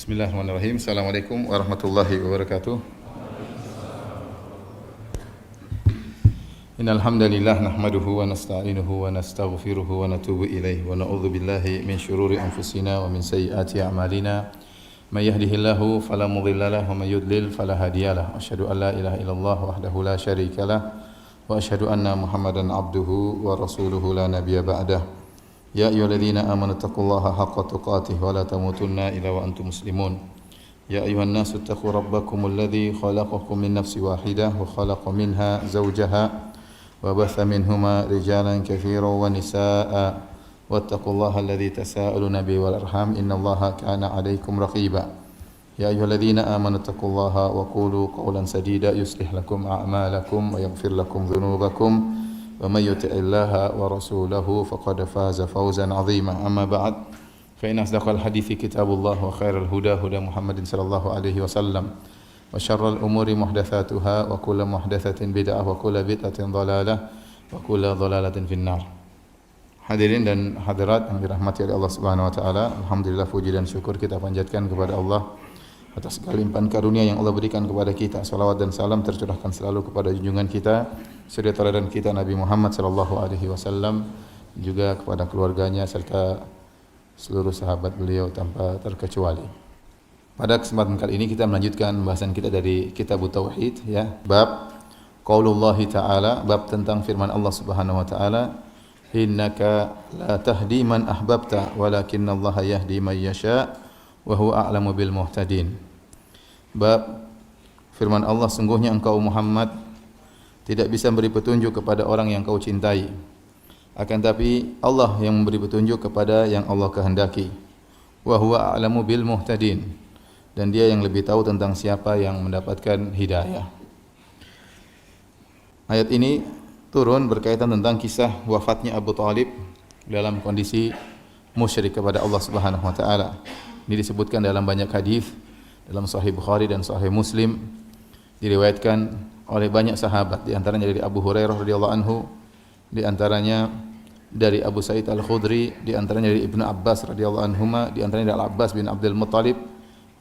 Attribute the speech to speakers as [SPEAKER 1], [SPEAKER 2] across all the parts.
[SPEAKER 1] Bismillahirrahmanirrahim. Assalamualaikum warahmatullahi wabarakatuh. Innal hamdalillah nahmaduhu wa nasta'inuhu wa nastaghfiruhu wa natubu ilaihi wa na'udzu billahi min shururi anfusina wa min sayyiati a'malina. May yahdihillahu fala mudilla lahu wa may yudlil fala hadiyalah. Asyhadu an la ilaha illallah wahdahu la syarika lah wa asyhadu anna Muhammadan abduhu wa rasuluhu la nabiyya ba'dah. Ya ayyuhalladzina amanu taqullaha haqqa tuqatih wa la tamutunna illa wa antum muslimun. Ya ayyuhan nasu taqu rabbakumul ladzi khalaqakum min nafsin wahidah wa khalaqa minha zawjaha wa batha minhuma rijalan katsiran wa nisaa'a wattaqullaha alladzi tasaaluna bihi wal arham innallaha kana 'alaikum raqiba. Ya ayyuhalladzina amanu taqullaha wa qulu qawlan sadida yuslih lakum a'malakum wa yaghfir lakum dhunubakum. ومن يطع الله ورسوله فقد فاز فوزا عظيما أما بعد فإن أصدق الحديث كتاب الله وخير الهدى هدى محمد صلى الله عليه وسلم وشر الأمور محدثاتها وكل محدثة بدعة وكل بدعة ضلالة وكل ضلالة في النار. Hadirin dan hadirat yang dirahmati oleh Allah Subhanahu wa taala, alhamdulillah puji dan syukur kita panjatkan kepada Allah atas kelimpahan karunia yang Allah berikan kepada kita. Salawat dan salam tercurahkan selalu kepada junjungan kita, suri teladan kita Nabi Muhammad sallallahu alaihi wasallam, juga kepada keluarganya serta seluruh sahabat beliau tanpa terkecuali. Pada kesempatan kali ini kita melanjutkan pembahasan kita dari Kitab Tauhid, ya, bab qaulullah taala, bab tentang firman Allah Subhanahu wa taala, innaka la tahdi man ahbabta walakinallaha yahdi man yasha wa huwa a'lamu bil muhtadin. Bab firman Allah, sungguhnya engkau Muhammad tidak bisa memberi petunjuk kepada orang yang kau cintai, akan tapi Allah yang memberi petunjuk kepada yang Allah kehendaki. Wa huwa a'lamu bil muhtadin, dan dia yang lebih tahu tentang siapa yang mendapatkan hidayah. Ayat ini turun berkaitan tentang kisah wafatnya Abu Thalib dalam kondisi musyrik kepada Allah Subhanahu wa taala. Ini disebutkan dalam banyak hadis, dalam Sahih Bukhari dan Sahih Muslim, diriwayatkan oleh banyak sahabat, di antaranya dari Abu Hurairah radhiyallahu anhu, di antaranya dari Abu Sa'id Al-Khudri, di antaranya dari Ibnu Abbas radhiyallahu anhuma, di antaranya dari Al-Abbas bin Abdul Muttalib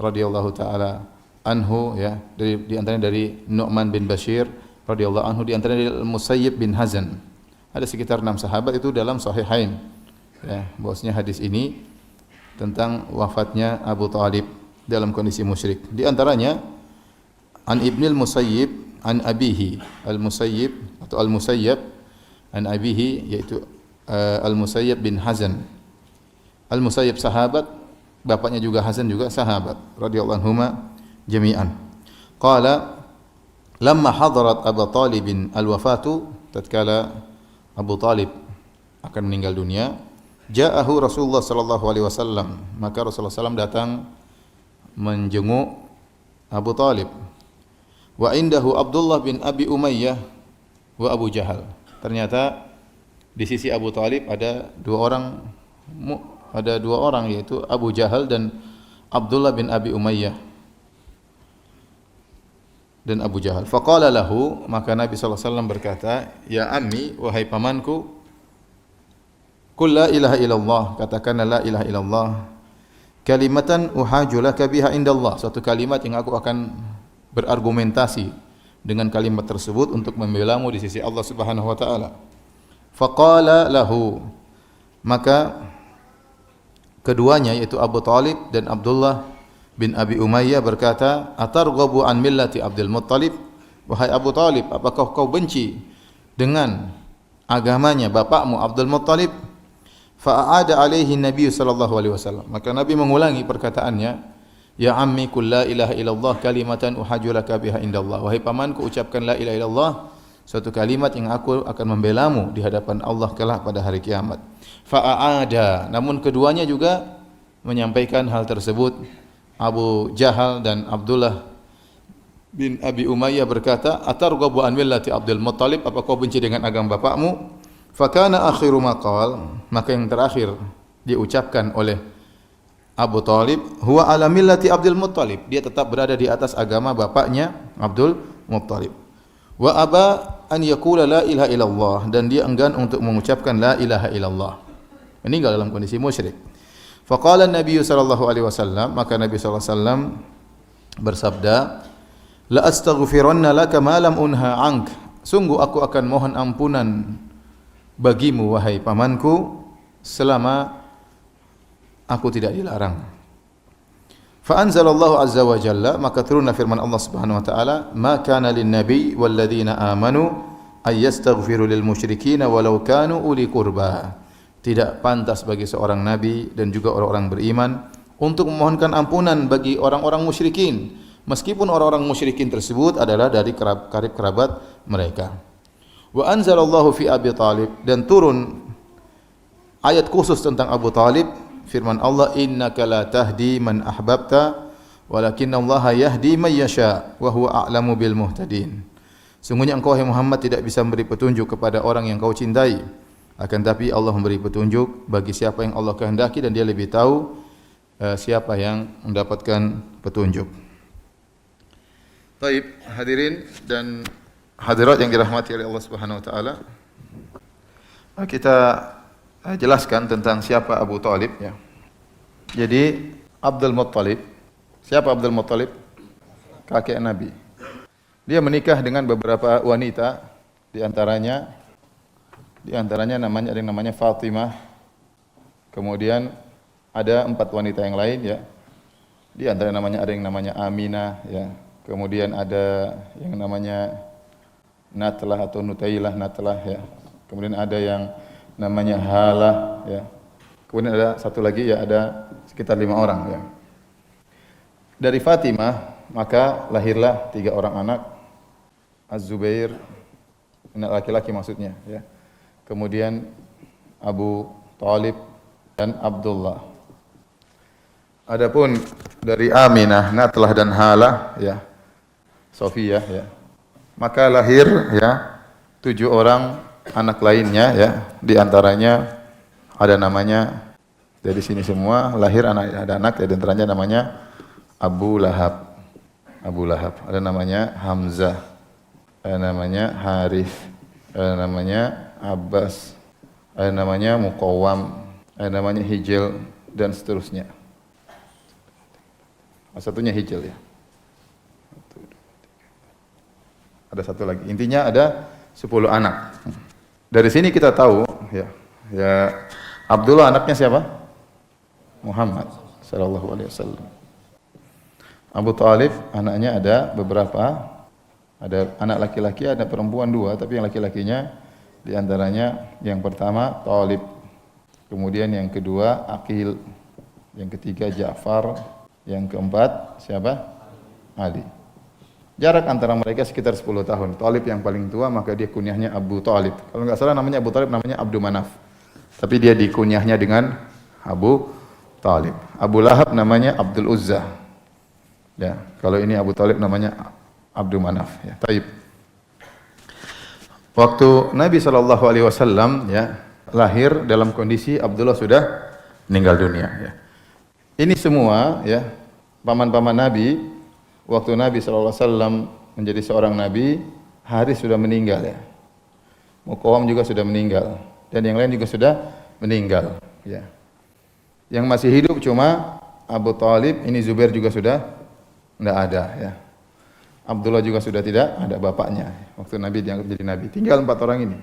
[SPEAKER 1] radhiyallahu taala anhu, ya, di antaranya dari Nu'man bin Bashir radhiyallahu anhu, di antaranya dari Al-Musayyib bin Hazan. Ada sekitar 6 sahabat itu dalam Sahihain, ya, bahwasanya hadis ini tentang wafatnya Abu Thalib dalam kondisi musyrik. Di antaranya an Ibnil Musayyib an abihi, Al-Musayyib atau Al-Musayyab an abihi, yaitu Al-Musayyab bin Hazan. Al-Musayyab sahabat, bapaknya juga Hazan juga sahabat radhiyallahu anhuma jami'an. Qala lamma hadarat Abu Talibin al-wafatu, tatkala Abu Talib akan meninggal dunia, ja'ahu Rasulullah sallallahu alaihi wasallam, maka Rasulullah sallallahu datang menjenguk Abu Talib. Wa indahu Abdullah bin Abi Umayyah wa Abu Jahal. Ternyata di sisi Abu Talib ada dua orang yaitu Abu Jahal dan Abdullah bin Abi Umayyah dan Abu Jahal. Faqala lahu, maka Nabi sallallahu alaihi wasallam berkata, ya ammi, wahai pamanku, qul la ilaha illallah, katakanlah la ilaha illallah, kalimatan uhaju laka biha indallah, suatu kalimat yang aku akan berargumentasi dengan kalimat tersebut untuk membelamu di sisi Allah Subhanahu wa taala. Faqala lahu, maka keduanya yaitu Abu Thalib dan Abdullah bin Abi Umayyah berkata, atarghabu an millati Abdul Muttalib, wahai Abu Thalib, apakah kau benci dengan agamanya bapakmu Abdul Muttalib? Fa'ada alaihi Nabi sallallahu alaihi wasallam, maka Nabi mengulangi perkataannya, ya ammi qul la ilaha illallah kalimatan uhajju laka biha indallah, wahai pamanku, ucapkan la ilaha illallah, suatu kalimat yang aku akan membelamu di hadapan Allah kelak pada hari kiamat. Fa'ada, namun keduanya juga menyampaikan hal tersebut. Abu Jahal dan Abdullah bin Abi Umayyah berkata, atarghabu an millati Abdul Muttalib, apa kau benci dengan agama bapakmu? Fakana akhiru maqal, maka yang terakhir diucapkan oleh Abu Thalib, huwa ala millati Abdul Muttalib, dia tetap berada di atas agama bapaknya Abdul Muttalib. Wa aba an yaqula la ilaha illallah, dan dia enggan untuk mengucapkan la ilaha illallah, meninggal dalam kondisi musyrik. Faqala Nabi sallallahu alaihi wasallam, maka Nabi sallallahu alaihi wasallam bersabda, la astaghfiranna laka ma lam unha ank. Sungguh aku akan mohon ampunan bagimu wahai pamanku selama aku tidak dilarang. Fa anzalallahu azza wa jalla, maka turunlah firman Allah Subhanahu wa taala, ma kana lin nabi wal ladzina amanu ay yastaghfiru lil musyrikeen walau kanu uli qurba. Tidak pantas bagi seorang nabi dan juga orang-orang beriman untuk memohonkan ampunan bagi orang-orang musyrikin, meskipun orang-orang musyrikin tersebut adalah dari karib kerabat mereka. Wa anzalallahu fi Abi Talib, dan turun ayat khusus tentang Abu Talib, firman Allah, innaka la tahdi man ahbabta walakinallaha yahdi man yasha wa huwa a'lamu bil muhtadin. Sungguhnya engkau wahai Muhammad tidak bisa memberi petunjuk kepada orang yang kau cintai, akan tapi Allah memberi petunjuk bagi siapa yang Allah kehendaki dan dia lebih tahu siapa yang mendapatkan petunjuk. Baik, hadirin dan hadirat yang dirahmati oleh Allah Subhanahu wa taala. Kita jelaskan tentang siapa Abu Talib ya. Jadi Abdul Muttalib, siapa Abdul Muttalib? Kakek Nabi. Dia menikah dengan beberapa wanita, di antaranya namanya ada yang namanya Fatimah. Kemudian ada 4 wanita yang lain ya. Di antara ada yang namanya Aminah ya. Kemudian ada yang namanya Natlah atau Nutailah Natlah ya. Kemudian ada yang namanya Halah ya. Kemudian ada satu lagi ya, ada sekitar 5 orang ya. Dari Fatimah maka lahirlah 3 orang anak. Az-Zubair, anak laki-laki maksudnya ya. Kemudian Abu Talib dan Abdullah. Adapun dari Aminah, Natlah dan Halah ya, Sofiyah ya. Maka lahir ya 7 orang anak lainnya ya, di antaranya ada namanya, dari sini semua lahir ada anak ya, di antaranya namanya Abu Lahab. Abu Lahab, ada namanya Hamzah, ada namanya Harith, ada namanya Abbas, ada namanya Muqawwam, ada namanya Hijil dan seterusnya. Satunya Hijil ya. Ada satu lagi. Intinya ada 10 anak. Dari sini kita tahu ya Abdullah anaknya siapa? Muhammad sallallahu alaihi wasallam. Abu Talib anaknya ada beberapa, ada anak laki-laki, ada perempuan 2, tapi yang laki-lakinya di antaranya yang pertama Talib, kemudian yang kedua Aqil, yang ketiga Ja'far, yang keempat siapa? Ali. Jarak antara mereka sekitar 10 tahun. Talib yang paling tua, maka dia kunyahnya Abu Talib. Kalau enggak salah namanya Abu Talib namanya Abdul Manaf. Tapi dia dikunyahnya dengan Abu Talib. Abu Lahab namanya Abdul Uzza. Ya, kalau ini Abu Talib namanya Abdul Manaf ya. Taib. Waktu Nabi sallallahu alaihi wasallam ya lahir dalam kondisi Abdullah sudah meninggal dunia ya. Ini semua ya paman-paman Nabi, waktu Nabi sallallahu alaihi wasallam menjadi seorang nabi, Haris sudah meninggal ya. Muqawwam juga sudah meninggal dan yang lain juga sudah meninggal ya. Yang masih hidup cuma Abu Talib, ini Zubair juga sudah tidak ada ya. Abdullah juga sudah tidak ada bapaknya waktu Nabi diangkat jadi Nabi. Tinggal 4 orang ini.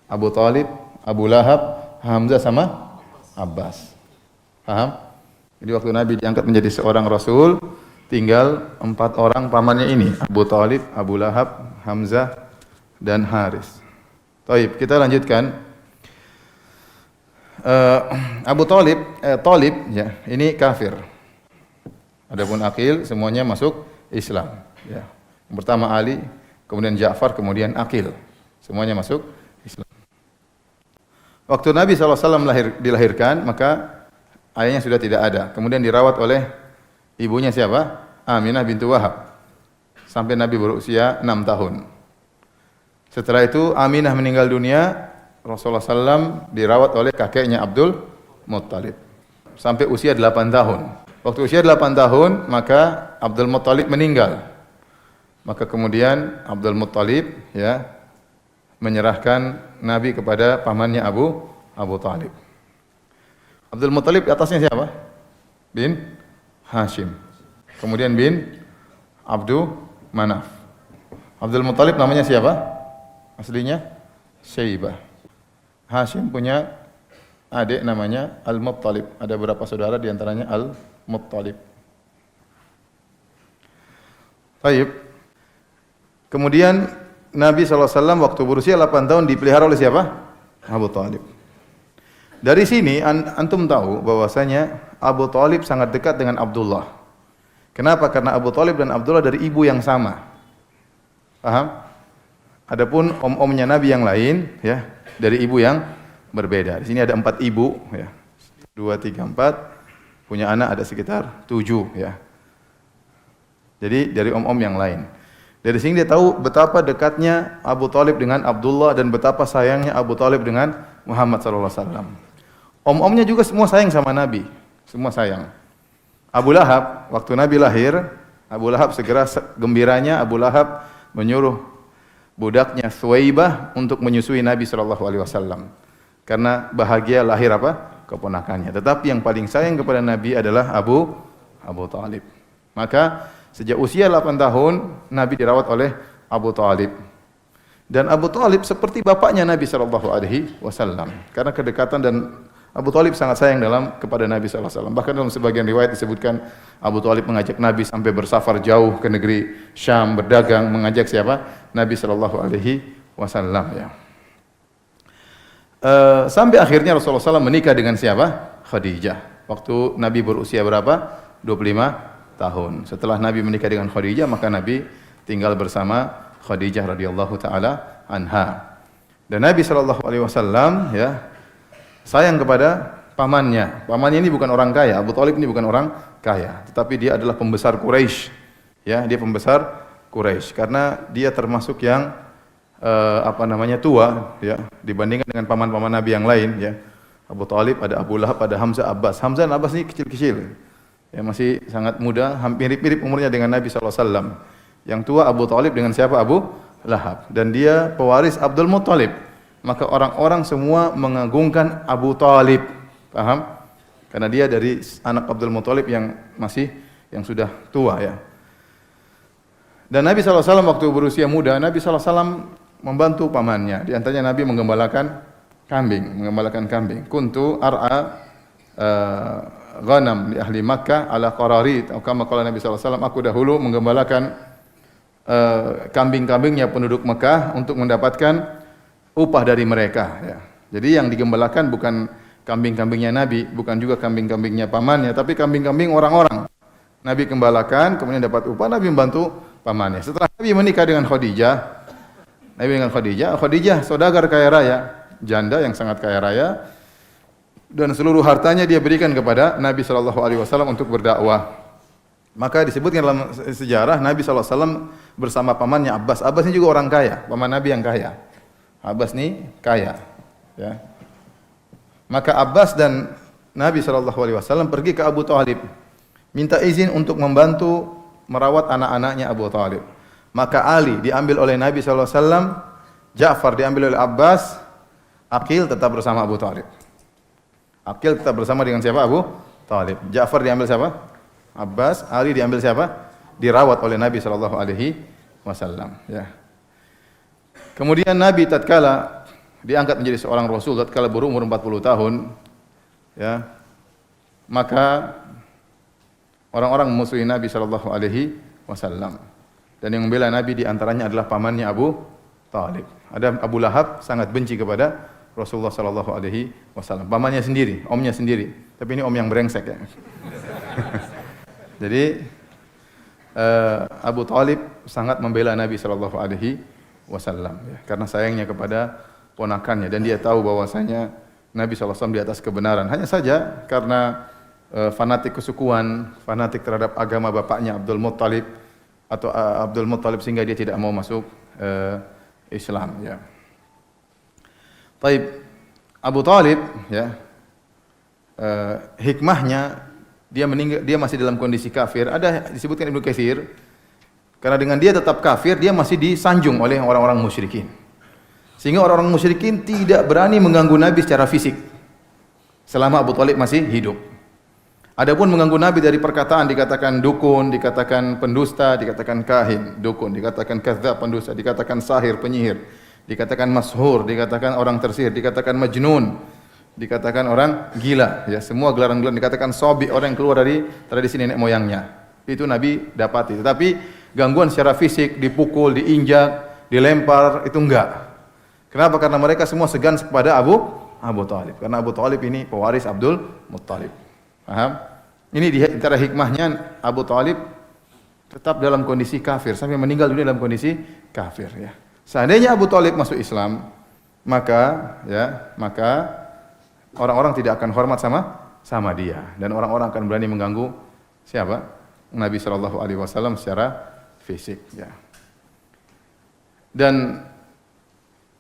[SPEAKER 1] Abu Talib, Abu Lahab, Hamzah sama Abbas. Paham? Jadi waktu Nabi diangkat menjadi seorang Rasul, tinggal 4 orang pamannya ini. Abu Talib, Abu Lahab, Hamzah, dan Haris. Taib, kita lanjutkan. Abu Talib, ya, ini kafir. Adapun Aqil semuanya masuk Islam ya. Yang pertama Ali, kemudian Ja'far, kemudian Aqil. Semuanya masuk Islam. Waktu Nabi SAW dilahirkan, maka ayahnya sudah tidak ada. Kemudian dirawat oleh ibunya siapa? Aminah bintu Wahab. Sampai Nabi berusia 6 tahun. Setelah itu Aminah meninggal dunia, Rasulullah SAW dirawat oleh kakeknya Abdul Muttalib. Sampai usia 8 tahun. Waktu usia 8 tahun, maka Abdul Muttalib meninggal. Maka kemudian Abdul Muttalib ya menyerahkan Nabi kepada pamannya Abu Talib. Abdul Muttalib atasnya siapa? Bin Hashim. Kemudian bin Abdul Manaf. Abdul Muttalib namanya siapa? Aslinya Syaibah. Hashim punya adik namanya Al-Muttalib. Ada beberapa saudara di antaranya Al-Muttalib. Baik. Kemudian Nabi SAW waktu berusia 8 tahun dipelihara oleh siapa? Abu Talib. Dari sini antum tahu bahwasanya Abu Talib sangat dekat dengan Abdullah. Kenapa? Karena Abu Talib dan Abdullah dari ibu yang sama. Paham? Adapun om-omnya Nabi yang lain, ya, dari ibu yang berbeda. Di sini ada 4 ibu, ya. 2, 3, 4. Punya anak ada sekitar 7, ya. Jadi dari om-om yang lain. Dari sini dia tahu betapa dekatnya Abu Talib dengan Abdullah dan betapa sayangnya Abu Talib dengan Muhammad sallallahu alaihi wasallam. Om-omnya juga semua sayang sama Nabi, semua sayang. Abu Lahab waktu Nabi lahir, Abu Lahab segera gembiranya Abu Lahab menyuruh budaknya Suwaibah untuk menyusui Nabi sallallahu alaihi wasallam. Karena bahagia lahir apa? Keponakannya. Tetapi yang paling sayang kepada Nabi adalah Abu Talib. Maka sejak usia 8 tahun Nabi dirawat oleh Abu Talib. Dan Abu Talib seperti bapaknya Nabi sallallahu alaihi wasallam. Karena kedekatan dan Abu Talib sangat sayang kepada Nabi sallallahu alaihi wasallam. Bahkan dalam sebagian riwayat disebutkan Abu Talib mengajak Nabi sampai bersafar jauh ke negeri Syam berdagang, mengajak siapa? Nabi sallallahu alaihi wasallam, ya. Sampai akhirnya Rasulullah SAW menikah dengan siapa? Khadijah. Waktu Nabi berusia berapa? 25 tahun. Setelah Nabi menikah dengan Khadijah, maka Nabi tinggal bersama Khadijah radhiyallahu taala anha. Dan Nabi sallallahu alaihi wasallam, ya, sayang kepada pamannya. Pamannya ini bukan orang kaya, Abu Talib ini bukan orang kaya, tetapi dia adalah pembesar Quraisy. Ya, dia pembesar Quraisy karena dia termasuk yang tua, ya, dibandingkan dengan paman-paman Nabi yang lain, ya. Abu Talib, ada Abu Lahab, ada Hamzah, Abbas. Hamzah dan Abbas ini kecil-kecil. Ya, masih sangat muda, hampir mirip umurnya dengan Nabi sallallahu alaihi wasallam. Yang tua Abu Talib dengan siapa? Abu Lahab. Dan dia pewaris Abdul Muttalib. Maka orang-orang semua mengagungkan Abu Talib. Paham? Karena dia dari anak Abdul Muttalib yang sudah tua, ya. Dan Nabi SAW waktu berusia muda, Nabi SAW membantu pamannya. Di antaranya Nabi menggembalakan kambing. Kuntu ar'a ghanam li ahli Makkah ala qararit. Atau kama qala Nabi SAW, aku dahulu menggembalakan kambing-kambingnya penduduk Mekah untuk mendapatkan upah dari mereka, ya. Jadi yang digembalakan bukan kambing-kambingnya Nabi, bukan juga kambing-kambingnya pamannya, tapi kambing-kambing orang-orang. Nabi gembalakan, kemudian dapat upah, Nabi membantu pamannya. Setelah Nabi menikah dengan Khadijah saudagar kaya raya, janda yang sangat kaya raya, dan seluruh hartanya dia berikan kepada Nabi sallallahu alaihi wasallam untuk berdakwah. Maka disebutkan dalam sejarah Nabi SAW bersama pamannya Abbas. Abbas ini juga orang kaya, paman Nabi yang kaya. Abbas ini kaya, ya. Maka Abbas dan Nabi SAW pergi ke Abu Talib, minta izin untuk membantu merawat anak-anaknya Abu Talib. Maka Ali diambil oleh Nabi SAW, Ja'far diambil oleh Abbas, Aqil tetap bersama Abu Talib. Aqil tetap bersama dengan siapa? Abu Talib. Ja'far diambil siapa? Abbas. Ali diambil siapa? Dirawat oleh Nabi sallallahu alaihi wasallam, ya. Kemudian Nabi tatkala diangkat menjadi seorang rasul tatkala berumur 40 tahun, ya. Maka orang-orang memusuhi Nabi sallallahu alaihi wasallam. Dan yang membela Nabi di antaranya adalah pamannya Abu Talib. Ada Abu Lahab sangat benci kepada Rasulullah sallallahu alaihi wasallam. Pamannya sendiri, omnya sendiri. Tapi ini om yang brengsek, ya. Jadi Abu Talib sangat membela Nabi sallallahu alaihi wasallam, ya, karena sayangnya kepada ponakannya dan dia tahu bahwasanya Nabi sallallahu alaihi wasallam di atas kebenaran. Hanya saja karena fanatik kesukuan, fanatik terhadap agama bapaknya Abdul Muttalib sehingga dia tidak mau masuk Islam, ya. Taib Abu Talib, ya, hikmahnya dia meninggal, dia masih dalam kondisi kafir. Ada disebutkan Ibnu Katsir, karena dengan dia tetap kafir, dia masih disanjung oleh orang-orang musyrikin. Sehingga orang-orang musyrikin tidak berani mengganggu Nabi secara fisik. selama Abu Thalib masih hidup. Adapun mengganggu Nabi dari perkataan dikatakan dukun, dikatakan pendusta, dikatakan kahin, dukun, dikatakan kadzdzab, pendusta, dikatakan sahir, penyihir, dikatakan mashur, dikatakan orang tersihir, dikatakan majnun, dikatakan orang gila, ya semua gelaran-gelaran, dikatakan sobi, orang yang keluar dari tradisi nenek moyangnya. Itu Nabi dapati. Tetapi gangguan secara fisik, dipukul, diinjak, dilempar, itu enggak. Kenapa? Karena mereka semua segan kepada Abu Thalib. Karena Abu Thalib ini pewaris Abdul Muttalib. Paham? Ini di antara hikmahnya Abu Thalib tetap dalam kondisi kafir sampai meninggal dunia dalam kondisi kafir, ya. Seandainya Abu Thalib masuk Islam, maka orang-orang tidak akan hormat sama dia dan orang-orang akan berani mengganggu siapa? Nabi sallallahu alaihi wasallam secara fisik, ya. Dan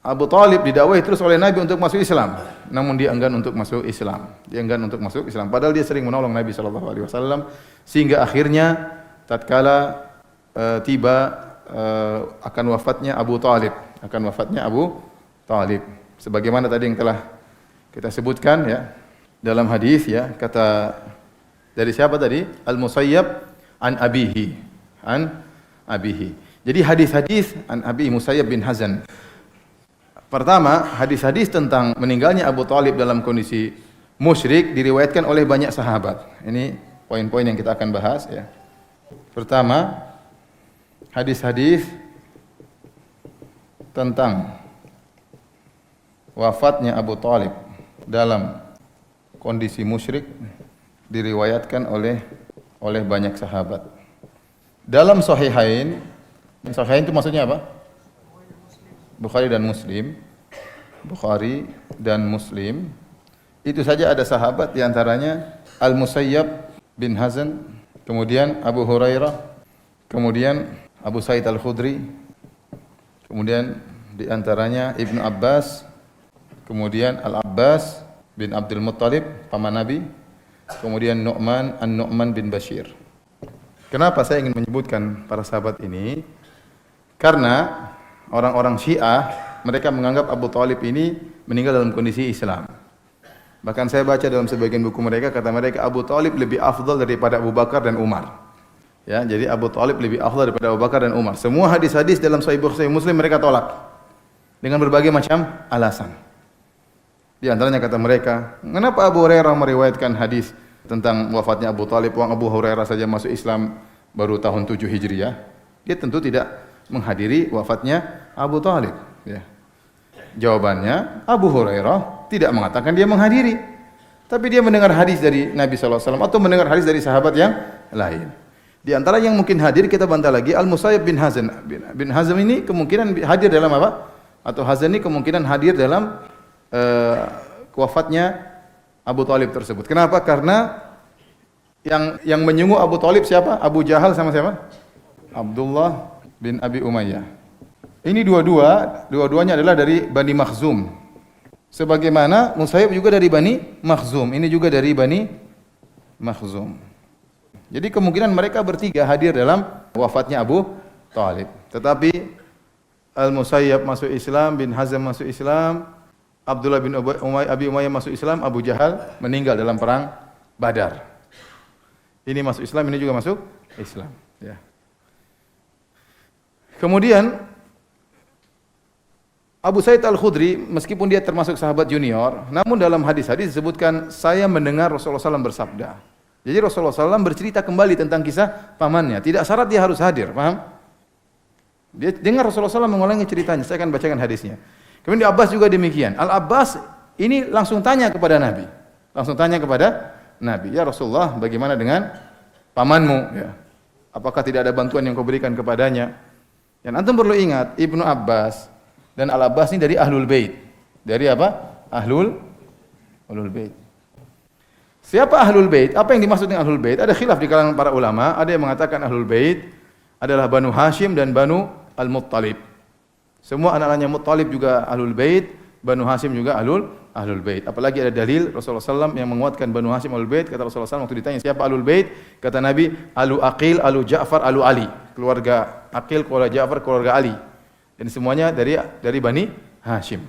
[SPEAKER 1] Abu Thalib didakwahi terus oleh Nabi untuk masuk Islam, namun dia enggan untuk masuk Islam. Padahal dia sering menolong Nabi sallallahu alaihi wasallam sehingga akhirnya tatkala tiba akan wafatnya Abu Thalib. Sebagaimana tadi yang telah kita sebutkan, ya, dalam hadis, ya, kata dari siapa tadi? Al-Musayyab an abihi. Jadi hadis-hadis an Abi Musayyab bin Hazan. Pertama, hadis-hadis tentang meninggalnya Abu Thalib dalam kondisi musyrik diriwayatkan oleh banyak sahabat. Ini poin-poin yang kita akan bahas, ya. Pertama, hadis-hadis tentang wafatnya Abu Thalib dalam kondisi musyrik diriwayatkan oleh banyak sahabat. Dalam Sahihain itu maksudnya apa? Bukhari dan Muslim. Itu saja ada sahabat, di antaranya Al-Musayyab bin Hazan, kemudian Abu Hurairah, kemudian Abu Sa'id Al-Khudri, kemudian di antaranya Ibnu Abbas, kemudian Al-Abbas bin Abdul Muttalib, paman Nabi, kemudian Nu'man bin Bashir. Kenapa saya ingin menyebutkan para sahabat ini? Karena orang-orang Syiah, mereka menganggap Abu Thalib ini meninggal dalam kondisi Islam. Bahkan saya baca dalam sebagian buku mereka, kata mereka Abu Thalib lebih afdal daripada Abu Bakar dan Umar. Ya, jadi Abu Thalib lebih afdal daripada Abu Bakar dan Umar. Semua hadis-hadis dalam Sahih Bukhari Muslim mereka tolak dengan berbagai macam alasan. Di antaranya kata mereka, kenapa Abu Hurairah meriwayatkan hadis tentang wafatnya Abu Thalib? Wong Abu Hurairah saja masuk Islam baru tahun 7 Hijriah. Dia tentu tidak menghadiri wafatnya Abu Thalib, ya. Jawabannya, Abu Hurairah tidak mengatakan dia menghadiri, tapi dia mendengar hadis dari Nabi sallallahu alaihi wasallam atau mendengar hadis dari sahabat yang lain. Di antara yang mungkin hadir kita bantah lagi Al-Musayyab bin Hazan. Bin Hazan ini kemungkinan hadir dalam apa? Atau Hazan ini kemungkinan hadir dalam wafatnya Abu Thalib tersebut. Kenapa? Karena yang menyungguh Abu Thalib siapa? Abu Jahal sama siapa? Abdullah bin Abi Umayyah. Ini dua-duanya adalah dari Bani Makhzum. Sebagaimana Musayyab juga dari Bani Makhzum, ini juga dari Bani Makhzum. Jadi kemungkinan mereka bertiga hadir dalam wafatnya Abu Thalib. Tetapi Al-Musayyab masuk Islam, bin Hazm masuk Islam, Abdullah bin Abi Umayyah masuk Islam, Abu Jahal meninggal dalam perang Badar. Ini masuk Islam, ini juga masuk Islam, ya. Kemudian Abu Sa'id Al-Khudri, meskipun dia termasuk sahabat junior, namun dalam hadis-hadis disebutkan saya mendengar Rasulullah SAW bersabda. Jadi Rasulullah SAW bercerita kembali tentang kisah pamannya. Tidak syarat dia harus hadir, paham? Dia dengar Rasulullah SAW mengulangi ceritanya. Saya akan bacakan hadisnya. Kemudian di Abbas juga demikian. Al-Abbas ini langsung tanya kepada Nabi. Ya Rasulullah, bagaimana dengan pamanmu? Ya. Apakah tidak ada bantuan yang kau berikan kepadanya? Dan antum perlu ingat, Ibnu Abbas dan Al-Abbas ini dari Ahlul Bait. Dari apa? Ahlul Bait. Siapa Ahlul Bait? Apa yang dimaksud dengan Ahlul Bait? Ada khilaf di kalangan para ulama. Ada yang mengatakan Ahlul Bait adalah Banu Hashim dan Banu Al-Muttalib. Semua anak-anaknya Muttalib juga Ahlul Bait, Banu Hashim juga Ahlul Bait. Apalagi ada dalil Rasulullah SAW yang menguatkan Banu Hashim Ahlul Bait. Kata Rasulullah SAW waktu ditanya siapa Ahlul Bait, kata Nabi, Alu Aqil, Alu Ja'far, Alu Ali. Keluarga Aqil, keluarga Ja'far, keluarga Ali. Dan semuanya dari Bani Hashim.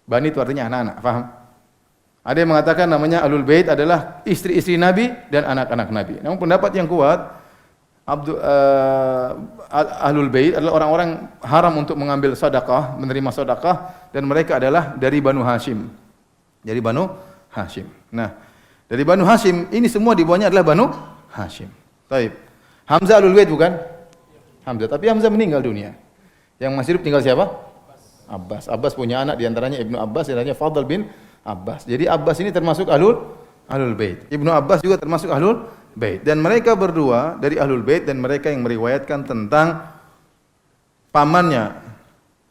[SPEAKER 1] Bani itu artinya anak-anak, paham? Ada yang mengatakan namanya Ahlul Bait adalah istri-istri Nabi dan anak-anak Nabi. Namun pendapat yang kuat, Ahlul Bait adalah orang-orang haram untuk mengambil sedekah, menerima sedekah, dan mereka adalah dari Banu Hashim. Dari Banu Hashim. Nah, dari Banu Hashim ini semua di bawahnya adalah Banu Hashim. Taib. Hamzah Ahlul Bait bukan? Hamzah, tapi Hamzah meninggal dunia. Yang masih hidup tinggal siapa? Abbas. Abbas punya anak, di antaranya Ibnu Abbas, di antaranya Fadl bin Abbas. Jadi Abbas ini termasuk Ahlul Bait. Ibnu Abbas juga termasuk Ahlul Bait. Dan mereka berdua dari Ahlul Bait, dan mereka yang meriwayatkan tentang pamannya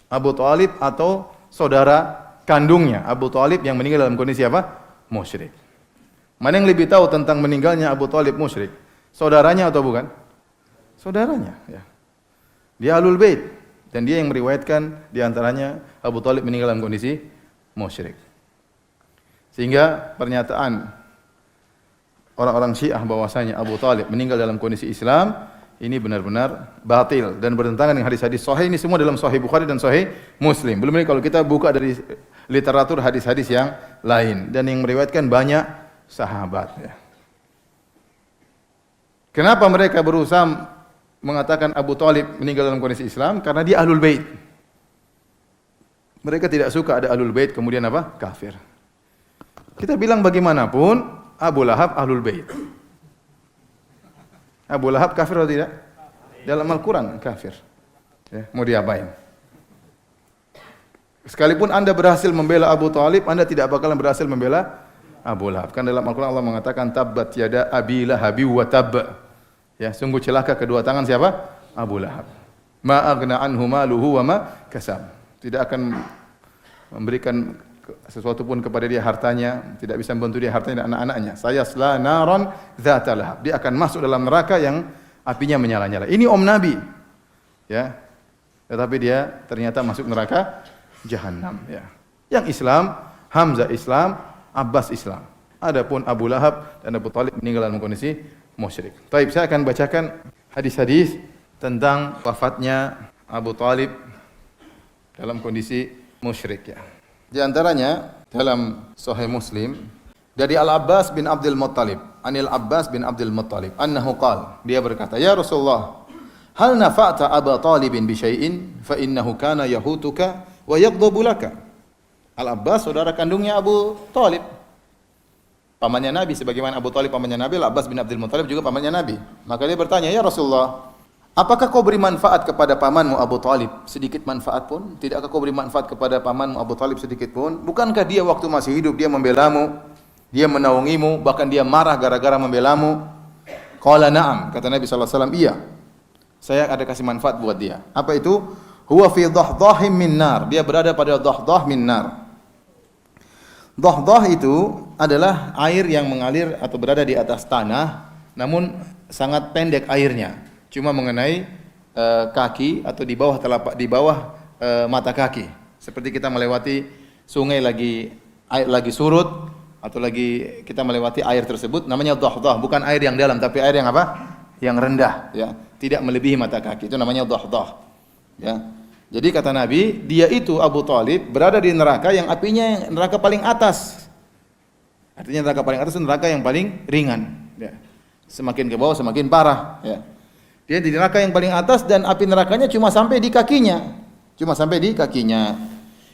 [SPEAKER 1] Abu Thalib atau saudara kandungnya Abu Thalib yang meninggal dalam kondisi apa? Musyrik. Mana yang lebih tahu tentang meninggalnya Abu Thalib musyrik? Saudaranya atau bukan? Saudaranya, ya. Dia Ahlul Bait, dan dia yang meriwayatkan di antaranya Abu Thalib meninggal dalam kondisi musyrik. Sehingga pernyataan orang-orang Syiah bahwasanya Abu Thalib meninggal dalam kondisi Islam ini benar-benar batil dan bertentangan dengan hadis-hadis sahih. Ini semua dalam Sahih Bukhari dan Sahih Muslim. Belum lagi kalau kita buka dari literatur hadis-hadis yang lain, dan yang meriwayatkan banyak sahabat, ya. Kenapa mereka berusaha mengatakan Abu Thalib meninggal dalam kondisi Islam? Karena dia Ahlul Bait. Mereka tidak suka ada Ahlul Bait kemudian apa? Kafir. Kita bilang bagaimanapun Abu Lahab Ahlul Bait. Abu Lahab kafir atau tidak? Dalam Al-Quran kafir. Ya, mau diapain? Sekalipun Anda berhasil membela Abu Thalib, Anda tidak bakalan berhasil membela Abu Lahab. Kan dalam Al-Quran Allah mengatakan tabbat yada abi lahabi wa tabb. Ya, sungguh celaka kedua tangan siapa? Abu Lahab. Ma aghna anhu maluhu wa ma kasab. Tidak akan memberikan sesuatu pun kepada dia hartanya, tidak bisa membantu dia hartanya dan anak-anaknya. Sayasla naran dzata lahab. Dia akan masuk dalam neraka yang apinya menyala-nyala. Ini om Nabi. Ya. Tetapi dia ternyata masuk neraka Jahannam, ya. Yang Islam, Hamzah Islam, Abbas Islam. Adapun Abu Lahab dan Abu Thalib meninggal dalam kondisi musyrik. Baik, saya akan bacakan hadis-hadis tentang wafatnya Abu Thalib dalam kondisi musyrik, ya. Di antaranya dalam Sahih Muslim dari Al-Abbas bin Abdul Muttalib, Anil Abbas bin Abdul Muttalib, annahu qala, dia berkata, "Ya Rasulullah, hal nafa'ta Abu Talibin bi syai'in fa innahu kana yahutuka wa yaghdabu laka." Al-Abbas saudara kandungnya Abu Thalib, pamannya Nabi, sebagaimana Abu Thalib pamannya Nabi, Al-Abbas bin Abdul Muttalib juga pamannya Nabi. Maka dia bertanya, "Ya Rasulullah, apakah kau beri manfaat kepada pamanmu Abu Thalib sedikit manfaat pun? Tidakkah kau beri manfaat kepada pamanmu Abu Thalib sedikit pun? Bukankah dia waktu masih hidup dia membelamu, dia menaungimu, bahkan dia marah gara-gara membelamu?" Qala na'am, kata Nabi sallallahu alaihi wasallam, "Iya. Saya ada kasih manfaat buat dia." Apa itu? Huwa fi dhahdhahim min nar. Dia berada pada dhahdah min nar. Dhahdah itu adalah air yang mengalir atau berada di atas tanah, namun sangat pendek airnya. Cuma mengenai kaki atau di bawah telapak, di bawah mata kaki. Seperti kita melewati sungai air lagi surut atau lagi kita melewati air tersebut, namanya dhahdah, bukan air yang dalam tapi air yang apa? Yang rendah, ya. Tidak melebihi mata kaki. Itu namanya dhahdah. Ya. Jadi kata Nabi, dia itu Abu Thalib berada di neraka yang apinya neraka paling atas. Artinya neraka paling atas itu neraka yang paling ringan, ya. Semakin ke bawah semakin parah, ya. Dia di neraka yang paling atas dan api nerakanya cuma sampai di kakinya. Cuma sampai di kakinya.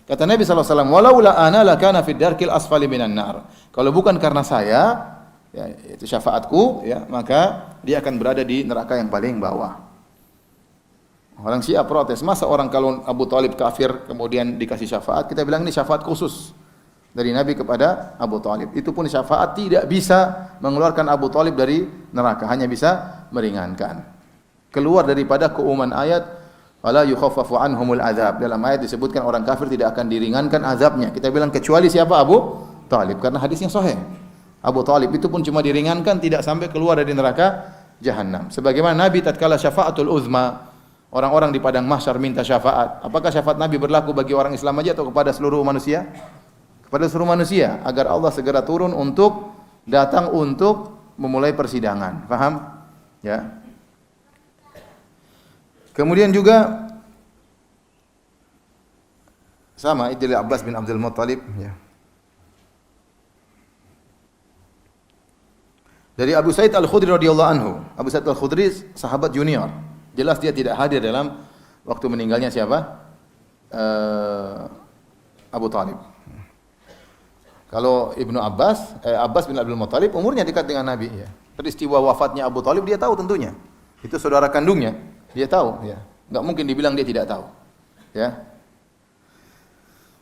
[SPEAKER 1] Kata Nabi sallallahu alaihi wasallam, "Walaula ana lakana fid darkil asfali minan nar." Kalau bukan karena saya, ya, itu syafaatku, ya, maka dia akan berada di neraka yang paling bawah. Orang Syiah protes, masa orang kalau Abu Thalib kafir kemudian dikasih syafaat? Kita bilang ini syafaat khusus dari Nabi kepada Abu Thalib. Itu pun syafaat tidak bisa mengeluarkan Abu Thalib dari neraka, hanya bisa meringankan. Keluar daripada keumuman ayat wala yukhaffafu anhumul adzab. Dalam ayat disebutkan orang kafir tidak akan diringankan azabnya. Kita bilang kecuali siapa? Abu Thalib, karena hadisnya sahih. Abu Thalib itu pun cuma diringankan, tidak sampai keluar dari neraka Jahannam. Sebagaimana Nabi tatkala syafaatul uzma, orang-orang di padang mahsyar minta syafaat. Apakah syafaat Nabi berlaku bagi orang Islam aja atau kepada seluruh manusia? Kepada seluruh manusia, agar Allah segera turun untuk datang untuk memulai persidangan. Paham? Ya. Kemudian juga sama itu dari Abbas bin Abdul Muttalib, ya. Dari Abu Sa'id Al-Khudri radhiyallahu anhu. Abu Sa'id Al-Khudri sahabat junior. Jelas dia tidak hadir dalam waktu meninggalnya siapa? Abu Talib. Kalau Ibnu Abbas, Abbas bin Abdul Muttalib umurnya dekat dengan Nabi. Ya. Peristiwa wafatnya Abu Talib dia tahu tentunya. Itu saudara kandungnya, dia tahu. Ya. Enggak mungkin dibilang dia tidak tahu. Ya.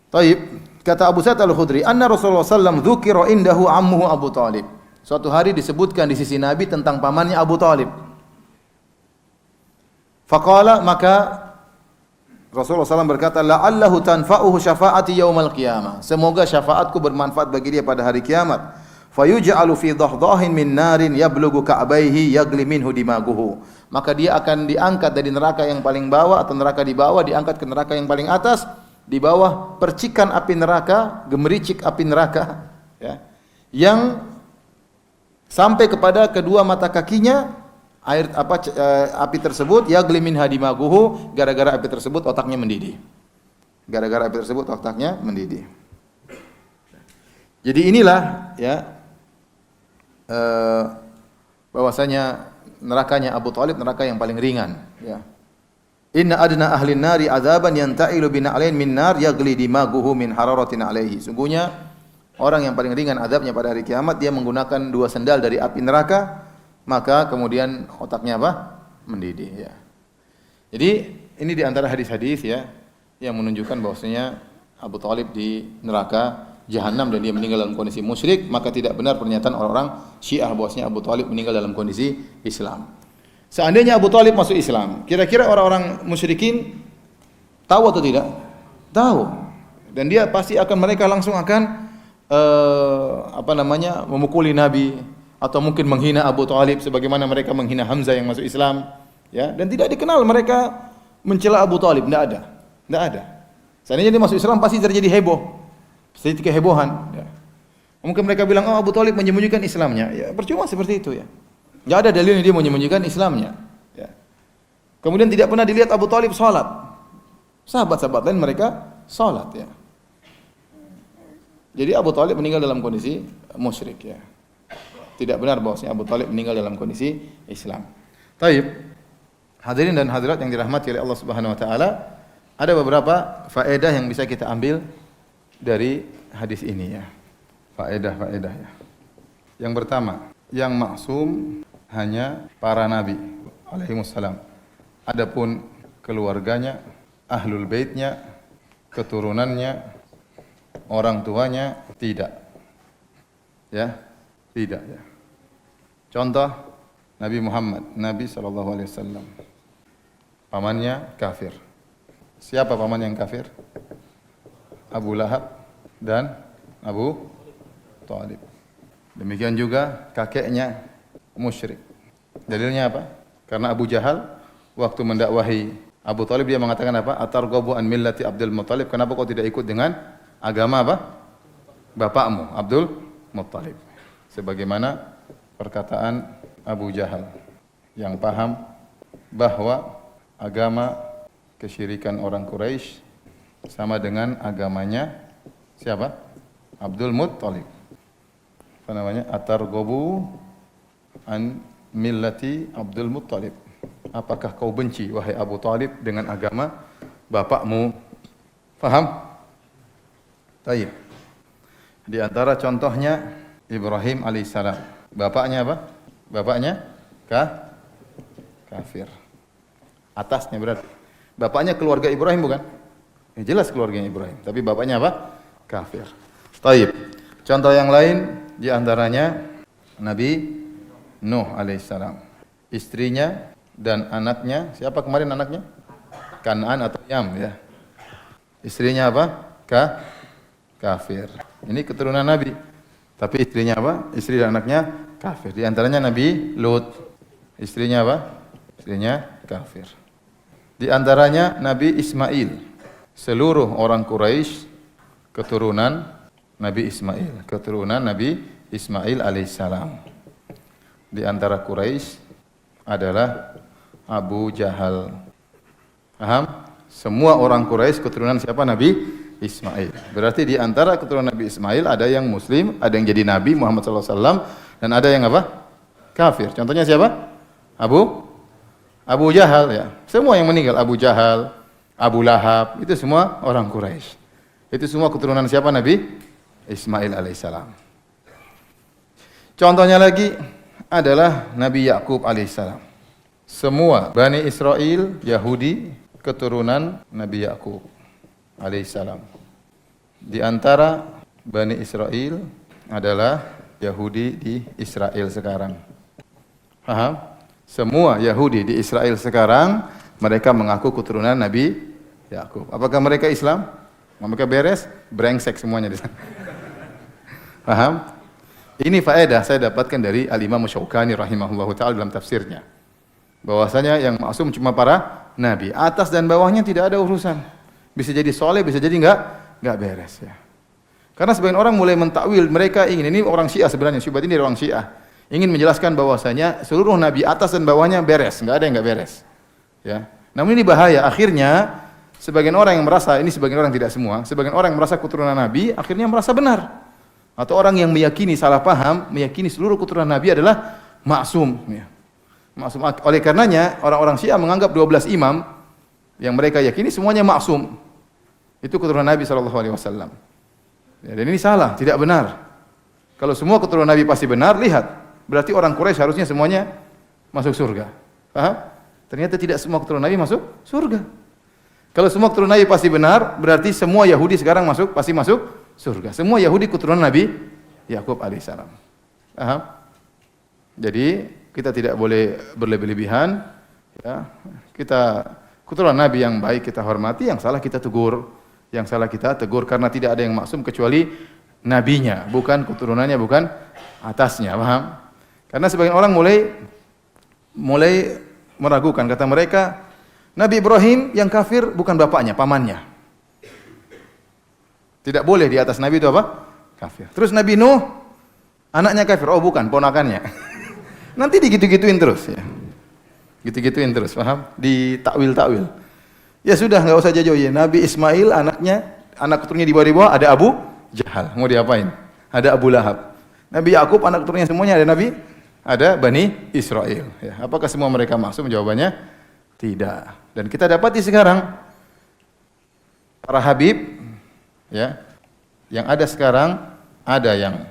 [SPEAKER 1] Taib, kata Abu Sa'id Al-Khudri, anna Rasulullah sallallahu dzukira indahu ammuhu Abu Talib. Suatu hari disebutkan di sisi Nabi tentang pamannya Abu Talib. Faqala, maka Rasulullah SAW berkata, la'allahu tanfa'uhu syafa'ati yaumal qiyamah. Semoga syafaatku bermanfaat bagi dia pada hari kiamat. Fayuj'alu fi dhahdahin min narin yablughu ka'baihi yagli minhu dimaguhu. Maka dia akan diangkat dari neraka yang paling bawah atau neraka di bawah, diangkat ke neraka yang paling atas. Di bawah percikan api neraka, gemericik api neraka, ya, yang sampai kepada kedua mata kakinya. Api tersebut yagli min hadimaguhu, gara-gara api tersebut otaknya mendidih. Gara-gara api tersebut otaknya mendidih. Jadi inilah ya bahwasanya nerakanya Abu Talib neraka yang paling ringan, ya. Inna adna ahli nari adzaban yanta'ilu bina'lain min nar yagli dimaguhu min hararatin alaihi. Sungguhnya orang yang paling ringan azabnya pada hari kiamat dia menggunakan dua sendal dari api neraka, maka kemudian otaknya apa? Mendidih, ya. Jadi ini di antara hadis-hadis ya yang menunjukkan bahwasanya Abu Talib di neraka jahanam dan dia meninggal dalam kondisi musyrik, maka tidak benar pernyataan orang-orang Syiah bahwasanya Abu Talib meninggal dalam kondisi Islam. Seandainya Abu Talib masuk Islam, kira-kira orang-orang musyrikin tahu atau tidak? Tahu. Dan dia pasti akan mereka langsung akan memukuli Nabi atau mungkin menghina Abu Talib sebagaimana mereka menghina Hamzah yang masuk Islam, ya, dan tidak dikenal mereka mencela Abu Talib, tidak ada. Tidak ada. Seandainya dia masuk Islam pasti terjadi heboh. Pasti kehebohan, ya. Mungkin mereka bilang, "Oh, Abu Talib menyembunyikan Islamnya." Ya, percuma seperti itu, ya. Enggak ada dalilnya dia menyembunyikan Islamnya, ya. Kemudian tidak pernah dilihat Abu Talib salat. Sahabat-sahabat lain mereka salat, ya. Jadi Abu Talib meninggal dalam kondisi musyrik, ya. Tidak benar bahwasanya Abu Talib meninggal dalam kondisi Islam. Taib. Hadirin dan hadirat yang dirahmati oleh Allah Subhanahu wa taala, ada beberapa faedah yang bisa kita ambil dari hadis ini, ya. Faedah-faedah, ya. Yang pertama, yang maksum hanya para nabi alaihimussalam. Adapun keluarganya, ahlul baitnya, keturunannya, orang tuanya tidak. Ya, tidak, ya. Contoh Nabi Muhammad, Nabi sallallahu alaihi wasallam. Pamannya kafir. Siapa paman yang kafir? Abu Lahab dan Abu Talib. Demikian juga kakeknya musyrik. Dalilnya apa? Karena Abu Jahal waktu mendakwahi Abu Talib dia mengatakan apa? Atarghabu an millati Abdul Muttalib. Kenapa kau tidak ikut dengan agama apa? Bapakmu Abdul Muttalib. Sebagaimana perkataan Abu Jahal yang paham bahwa agama kesyirikan orang Quraisy sama dengan agamanya siapa? Abdul Muttalib. Apa namanya? Atarghabu an millati Abdul Muttalib. Apakah kau benci wahai Abu Talib dengan agama bapakmu? Faham? Baik. Di antara contohnya Ibrahim alaihissalam. Bapaknya apa? Bapaknya kafir. Atasnya berarti. Bapaknya keluarga Ibrahim bukan? Ya, jelas keluarganya Ibrahim. Tapi bapaknya apa? Kafir. Taib. Contoh yang lain di antaranya Nabi Nuh alaihissalam. Istrinya dan anaknya, siapa kemarin anaknya? Kan'an atau Yam, ya. Istrinya apa? Kafir. Ini keturunan Nabi. Tapi istrinya apa? Istri dan anaknya kafir. Di antaranya Nabi Lut. Istrinya apa? Istrinya kafir. Di antaranya Nabi Ismail. Seluruh orang Quraisy keturunan Nabi Ismail, keturunan Nabi Ismail alaihissalam. Di antara Quraisy adalah Abu Jahal. Paham? Semua orang Quraisy keturunan siapa? Nabi Ismail. Berarti di antara keturunan Nabi Ismail ada yang Muslim, ada yang jadi Nabi Muhammad SAW, dan ada yang apa? kafir. Contohnya siapa? Abu Jahal ya. Semua yang meninggal, Abu Jahal, Abu Lahab, itu semua orang Quraisy. Itu semua keturunan siapa? Nabi Ismail alaihissalam. Contohnya lagi adalah Nabi Yakub alaihissalam. Semua Bani Israel, Yahudi, keturunan Nabi Yakub alaihissalam. Di antara Bani Israel adalah Yahudi di Israel sekarang. Paham? Semua Yahudi di Israel sekarang mereka mengaku keturunan Nabi Yakub. Apakah mereka Islam? Mereka beres? Brengsek semuanya di sana. Paham? Ini faedah saya dapatkan dari Al-Imam Syaukani rahimahullahu taala dalam tafsirnya. Bahwasanya yang maksum cuma para nabi, atas dan bawahnya tidak ada urusan. Bisa jadi soleh, bisa jadi enggak beres ya. Karena sebagian orang mulai mentakwil, mereka ingin, ini orang Syiah sebenarnya, syubhat ini orang Syiah, ingin menjelaskan bahwasanya seluruh nabi atas dan bawahnya beres, enggak ada yang enggak beres. Ya. Namun ini bahaya, akhirnya sebagian orang yang merasa, ini sebagian orang tidak semua, sebagian orang yang merasa keturunan nabi akhirnya merasa benar. Atau orang yang meyakini salah paham, meyakini seluruh keturunan nabi adalah maksum ya. Maksum. Oleh karenanya orang-orang Syiah menganggap 12 imam yang mereka yakini semuanya maksum. Itu keturunan Nabi SAW. Ya, dan ini salah, tidak benar. Kalau semua keturunan Nabi pasti benar, lihat. Berarti orang Quraisy harusnya semuanya masuk surga. Paham? Ternyata tidak semua keturunan Nabi masuk surga. Kalau semua keturunan Nabi pasti benar, berarti semua Yahudi sekarang pasti masuk surga. Semua Yahudi keturunan Nabi Yakub alaihissalam. Paham? Jadi kita tidak boleh berlebih-lebihan. Ya. Kita keturunan Nabi yang baik kita hormati, yang salah kita tegur. Yang salah kita tegur karena tidak ada yang maksum kecuali nabinya, bukan keturunannya, bukan atasnya. Paham? Karena sebagian orang mulai meragukan, kata mereka, Nabi Ibrahim yang kafir bukan bapaknya, pamannya. Tidak boleh di atas Nabi itu apa? Kafir. Terus Nabi Nuh, anaknya kafir. Oh bukan, ponakannya. Nanti digitu-gituin terus ya. Gitu-gituin terus, paham? Ditakwil-takwil. Ya sudah, enggak usah jauh-jauh ya. Nabi Ismail anak keturunannya di bawah ada Abu Jahal. Mau diapain? Ada Abu Lahab. Nabi Yakub anak keturunannya semuanya ada Bani Israel ya. Apakah semua mereka maksum? Jawabannya tidak. Dan kita dapati sekarang para habib ya, yang ada sekarang ada yang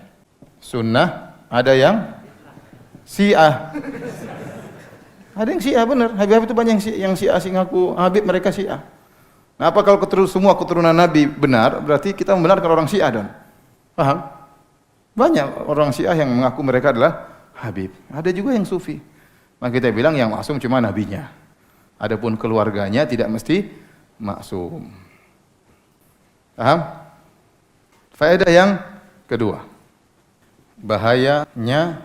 [SPEAKER 1] sunnah, ada yang Syiah. Ada yang Syiah benar. Habib itu banyak yang Syiah sih ngaku Habib, mereka Syiah. Nah, apa kalau semua keturunan Nabi benar, berarti kita membenarkan orang Syiah dong. Paham? Banyak orang Syiah yang mengaku mereka adalah Habib. Ada juga yang Sufi. Maka kita bilang yang maksum cuma nabinya. Adapun keluarganya tidak mesti maksum. Paham? Faedah yang kedua. Bahayanya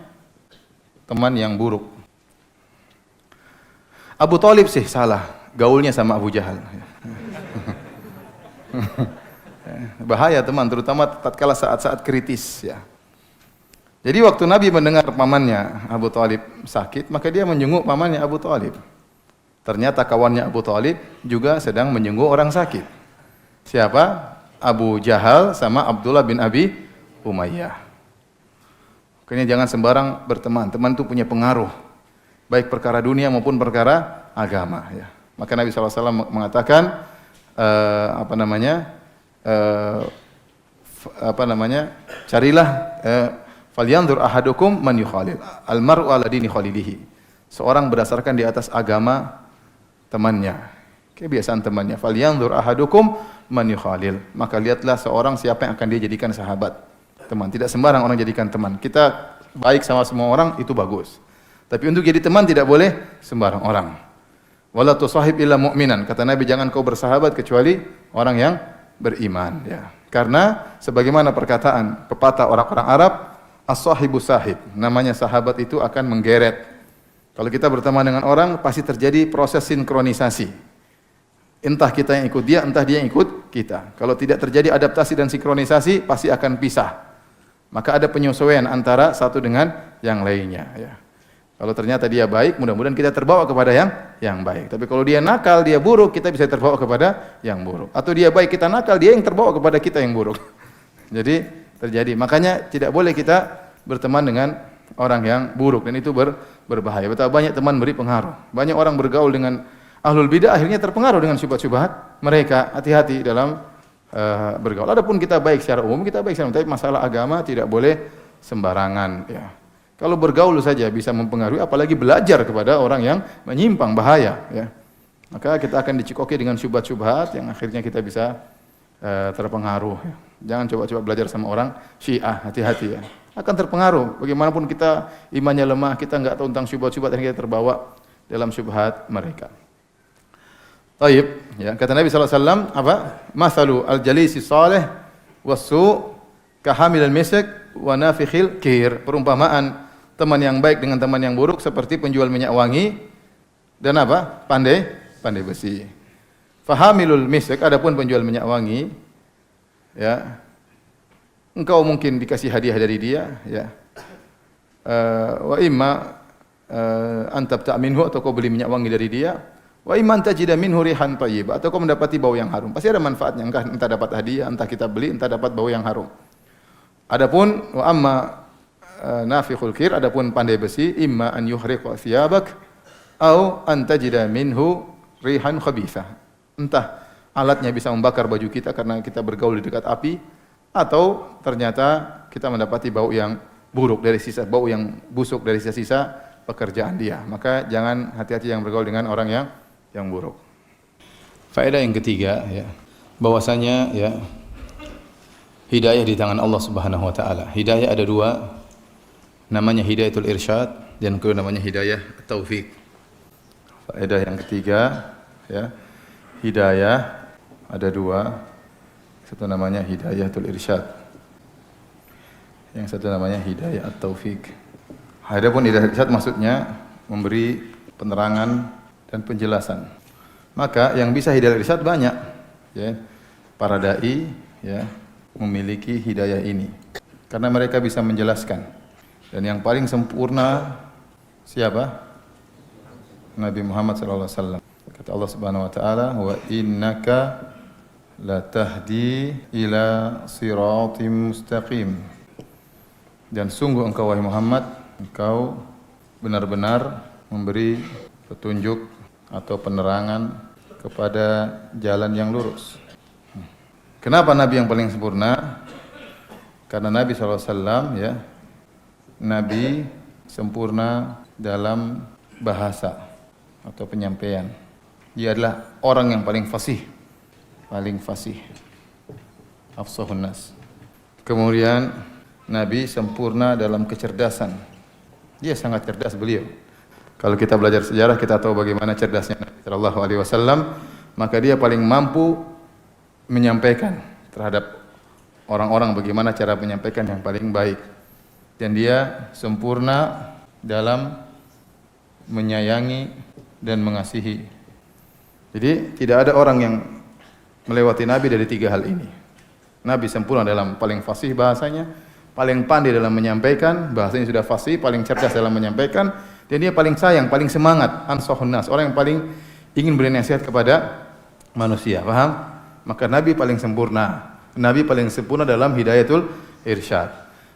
[SPEAKER 1] teman yang buruk. Abu Thalib sih salah, gaulnya sama Abu Jahal. Bahaya teman, terutama tatkala saat-saat kritis ya. Jadi waktu Nabi mendengar pamannya Abu Thalib sakit, maka dia menjenguk pamannya Abu Thalib. Ternyata kawannya Abu Thalib juga sedang menjenguk orang sakit. Siapa? Abu Jahal sama Abdullah bin Abi Umayyah. Makanya jangan sembarang berteman. Teman itu punya pengaruh, baik perkara dunia maupun perkara agama. Ya. Maka Nabi SAW mengatakan, carilah falyanzur ahadukum man yukhalil. Al-mar'u ala dini khalilihi. Seorang berdasarkan di atas agama temannya, kebiasaan temannya. Falyanzur ahadukum man yukhalil. Maka lihatlah seorang siapa yang akan dia jadikan sahabat. Teman, tidak sembarang orang jadikan teman. Kita baik sama semua orang itu bagus. Tapi untuk jadi teman tidak boleh sembarang orang. Wala tusahib illa mu'minan. Kata Nabi, jangan kau bersahabat kecuali orang yang beriman ya. Karena sebagaimana perkataan pepatah orang-orang Arab, as-sahibu sahib. Namanya sahabat itu akan menggeret. Kalau kita berteman dengan orang pasti terjadi proses sinkronisasi. Entah kita yang ikut dia, entah dia yang ikut kita. Kalau tidak terjadi adaptasi dan sinkronisasi pasti akan pisah. Maka ada penyesuaian antara satu dengan yang lainnya ya. Kalau ternyata dia baik, mudah-mudahan kita terbawa kepada yang baik. Tapi kalau dia nakal, dia buruk, kita bisa terbawa kepada yang buruk. Atau dia baik, kita nakal, dia yang terbawa kepada kita yang buruk. Jadi terjadi. Makanya tidak boleh kita berteman dengan orang yang buruk dan itu berbahaya. Betapa banyak teman beri pengaruh. Banyak orang bergaul dengan ahlul bidah akhirnya terpengaruh dengan syubhat-syubhat mereka. Hati-hati dalam bergaul. Adapun kita baik secara umum, kita baik secara umum, tapi masalah agama tidak boleh sembarangan ya. Kalau bergaul saja bisa mempengaruhi, apalagi belajar kepada orang yang menyimpang, bahaya ya. Maka kita akan dicikoki dengan syubhat-syubhat yang akhirnya kita bisa terpengaruh ya. Jangan coba-coba belajar sama orang Syiah, hati-hati ya. Akan terpengaruh. Bagaimanapun kita imannya lemah, kita enggak tahu tentang syubhat-syubhat dan kita terbawa dalam syubhat mereka. Baik, ya, kata Nabi sallallahu alaihi wasallam apa? Masalu al-jalisi salih was-su' kahamilil misk wa nafikhil kir. Perumpamaan teman yang baik dengan teman yang buruk seperti penjual minyak wangi dan apa? Pandai besi. Fahamilul misk, adapun penjual minyak wangi ya. Engkau mungkin dikasih hadiah dari dia ya. Wa imma antabta minhu, atau kau beli minyak wangi dari dia. Wa imman tajida minhu rihan thayyib, atau kau mendapati bau yang harum. Pasti ada manfaatnya, entah dapat hadiah, entah kita beli, entah dapat bau yang harum. Adapun wa amma nafikhul kir, adapun pandai besi, imma an yuhriqa thiyabak au an tajida minhu rihan khabithah. Entah alatnya bisa membakar baju kita karena kita bergaul di dekat api, atau ternyata kita mendapati bau yang buruk dari sisa, bau yang busuk dari sisa-sisa pekerjaan dia. Maka jangan, hati-hati yang bergaul dengan orang yang buruk. Faedah yang ketiga ya, bahwasanya ya hidayah di tangan Allah Subhanahu wa taala. Hidayah ada dua, namanya hidayatul irsyad dan kedua namanya hidayah taufik. Faedah yang ketiga ya, hidayah ada dua. Satu namanya hidayatul irsyad, yang satu namanya hidayah at-taufik. Adapun hidayah irsyad maksudnya memberi penerangan dan penjelasan. Maka yang bisa hidayah irsyad banyak ya. Para dai ya memiliki hidayah ini karena mereka bisa menjelaskan. Dan yang paling sempurna siapa? Nabi Muhammad sallallahu alaihi wasallam. Kata Allah Subhanahu wa taala, "Wa innaka la tahdi ila siratim mustaqim." Dan sungguh engkau wahai Muhammad, engkau benar-benar memberi petunjuk atau penerangan kepada jalan yang lurus. Kenapa Nabi yang paling sempurna? Karena Nabi SAW ya, Nabi sempurna dalam bahasa atau penyampaian. Dia adalah orang yang paling fasih, afsahun nas. Kemudian Nabi sempurna dalam kecerdasan. Dia sangat cerdas beliau. Kalau kita belajar sejarah, kita tahu bagaimana cerdasnya Nabi sallallahu alaihi wasallam, maka dia paling mampu menyampaikan terhadap orang-orang bagaimana cara menyampaikan yang paling baik. Dan dia sempurna dalam menyayangi dan mengasihi. Jadi tidak ada orang yang melewati Nabi dari tiga hal ini. Nabi sempurna dalam paling fasih bahasanya, paling pandai dalam menyampaikan, bahasanya sudah fasih, paling cerdas dalam menyampaikan, dan dia paling sayang, paling semangat, ansahun nas, orang yang paling ingin beri nasihat kepada manusia. Paham? Maka Nabi paling sempurna. Nabi paling sempurna dalam hidayatul irsyad.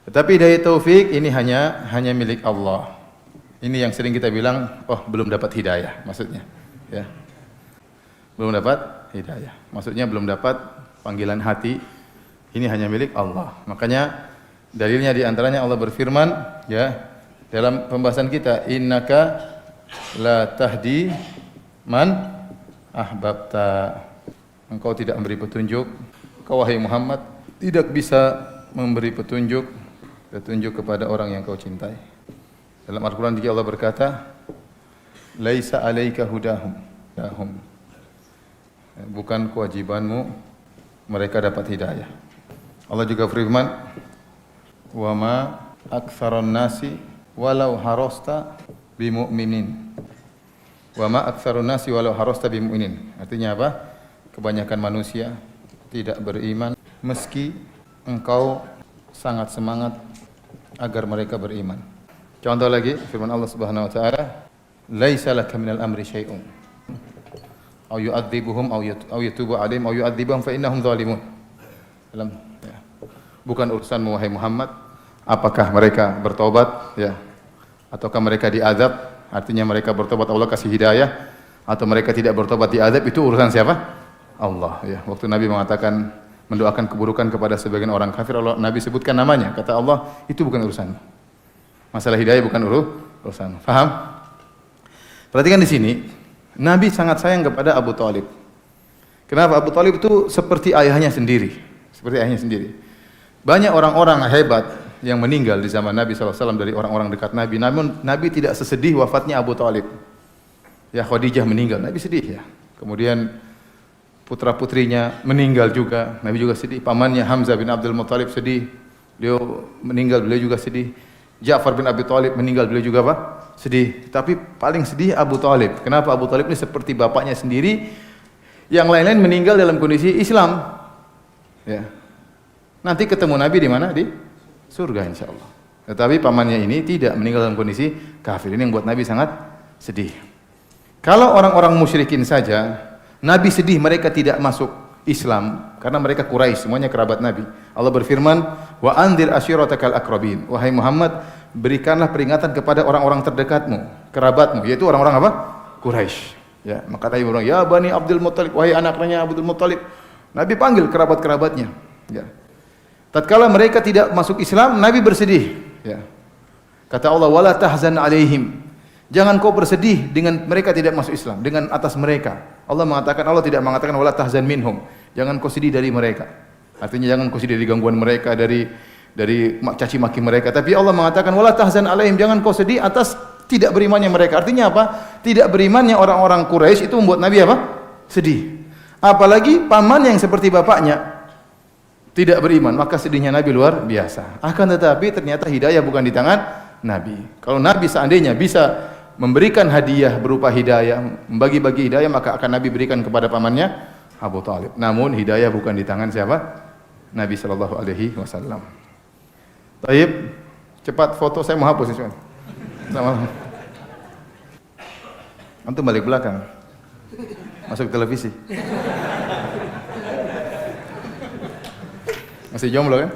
[SPEAKER 1] Tetapi hidayah taufik ini hanya milik Allah. Ini yang sering kita bilang, oh belum dapat hidayah, maksudnya. Ya. Belum dapat hidayah. Maksudnya belum dapat panggilan hati. Ini hanya milik Allah. Makanya dalilnya di antaranya Allah berfirman, ya, dalam pembahasan kita, innaka la tahdi man ahbabta. Engkau tidak memberi petunjuk, engkau wahai Muhammad tidak bisa memberi petunjuk kepada orang yang kau cintai. Dalam Al-Qur'an juga Allah berkata, laisa 'alaika hudahum. Bukan kewajibanmu mereka dapat hidayah. Allah juga firman, wa ma aktsaron nasi walau harasta bimu'minin. Wa ma aktsaron nasi walau harasta bimu'minin. Artinya apa? Kebanyakan manusia tidak beriman meski engkau sangat semangat agar mereka beriman. Contoh lagi firman Allah Subhanahu wa taala, laisa laka minal amri syai'un. Au yu'adzibuhum au yatubu 'alaihim au yu'adzibuhum fa innahum zalimun. Bukan urusanmu wahai Muhammad, Apakah mereka bertobat ya ataukah mereka diazab? Artinya mereka bertobat Allah kasih hidayah atau mereka tidak bertobat diazab, itu urusan siapa? Allah ya. Waktu Nabi mengatakan mendoakan keburukan kepada sebagian orang kafir, Allah Nabi sebutkan namanya. Kata Allah, itu bukan urusan. Masalah hidayah bukan urusan. Faham? Perhatikan di sini, Nabi sangat sayang kepada Abu Thalib. Kenapa? Abu Thalib itu seperti ayahnya sendiri. Seperti ayahnya sendiri. Banyak orang-orang hebat yang meninggal di zaman Nabi SAW dari orang-orang dekat Nabi. Namun Nabi tidak sesedih wafatnya Abu Thalib. Ya, Khadijah meninggal, Nabi sedih ya. Kemudian putra-putrinya meninggal juga, Nabi juga sedih. Pamannya Hamzah bin Abdul Muttalib sedih. Beliau meninggal, beliau juga sedih. Ja'far bin Abi Thalib meninggal, beliau juga apa? Sedih. Tapi paling sedih Abu Thalib. Kenapa? Abu Thalib ini seperti bapaknya sendiri. Yang lain-lain meninggal dalam kondisi Islam. Ya. Nanti ketemu Nabi di mana? Di surga insyaallah. Tetapi pamannya ini tidak, meninggal dalam kondisi kafir. Ini yang buat Nabi sangat sedih. Kalau orang-orang musyrikin saja, Nabi sedih mereka tidak masuk Islam karena mereka Quraisy, semuanya kerabat Nabi. Allah berfirman, "Wa anzir ashiratakal aqrabin." Wahai Muhammad, berikanlah peringatan kepada orang-orang terdekatmu, kerabatmu, yaitu orang-orang apa? Quraisy. Ya, maka Nabi bilang, "Ya Bani Abdul Muttalib," wahai anaknya Abdul Muttalib. Nabi panggil kerabat-kerabatnya. Ya. Tatkala mereka tidak masuk Islam, Nabi bersedih. Ya. Kata Allah, "Wala tahzan alaihim." Jangan kau bersedih dengan mereka tidak masuk Islam, dengan atas mereka. Allah tidak mengatakan wala tahzan minhum. Jangan kau sedih dari mereka. Artinya jangan kau sedih dari gangguan mereka, dari caci maki mereka. Tapi Allah mengatakan wala tahzan alaihim, jangan kau sedih atas tidak berimannya mereka. Artinya apa? Tidak berimannya orang-orang Quraisy itu membuat Nabi apa? Sedih. Apalagi paman yang seperti bapaknya tidak beriman, maka sedihnya Nabi luar biasa. Akan tetapi ternyata hidayah bukan di tangan Nabi. Kalau Nabi seandainya bisa memberikan hadiah berupa hidayah, membagi-bagi hidayah, maka akan Nabi berikan kepada pamannya Abu Thalib. Namun hidayah bukan di tangan siapa? Nabi sallallahu alaihi wasallam. Baik, cepat foto, saya mau hapus ini. Sama. Antum balik belakang. Masuk televisi. Masih jomblo kan?